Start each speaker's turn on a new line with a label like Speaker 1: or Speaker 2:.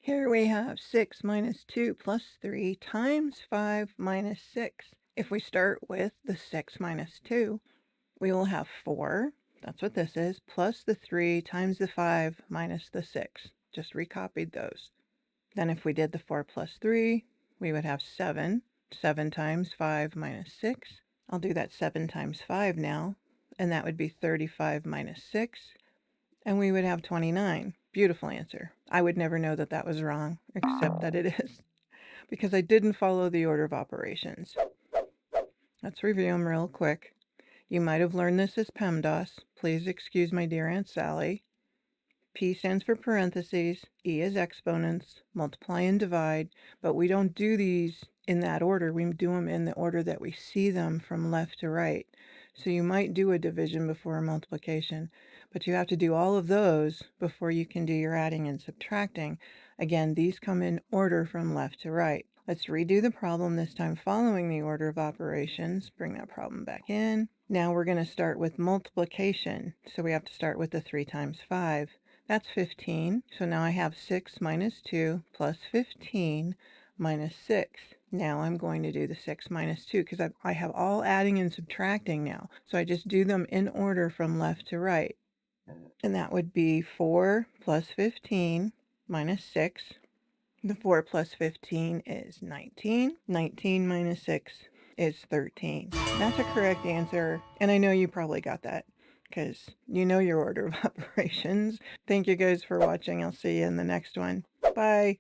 Speaker 1: Here we have 6 minus 2 plus 3 times 5 minus 6. If we start with the 6 minus 2, we will have 4, that's what this is, plus the 3 times the 5 minus the 6. Just recopied those. Then if we did the 4 plus 3, we would have 7. 7 times 5 minus 6. I'll do that 7 times 5 now, and that would be 35 minus 6. And we would have 29. Beautiful answer. I would never know that that was wrong, except that it is, because I didn't follow the order of operations. Let's review them real quick. You might have learned this as PEMDAS. Please excuse my dear Aunt Sally. P stands for parentheses, E is exponents, multiply and divide, but we don't do these in that order. We do them in the order that we see them from left to right. So you might do a division before a multiplication, but you have to do all of those before you can do your adding and subtracting. Again, these come in order from left to right. Let's redo the problem, this time following the order of operations. Bring that problem back in. Now we're going to start with multiplication. So we have to start with the 3 times 5. That's 15. So now I have 6 minus 2 plus 15 minus 6. Now I'm going to do the 6 minus 2 because I have all adding and subtracting now. So I just do them in order from left to right. And that would be 4 plus 15 minus 6. The 4 plus 15 is 19. 19 minus 6 is 13. That's a correct answer, and I know you probably got that because you know your order of operations. Thank you guys for watching. I'll see you in the next one. Bye.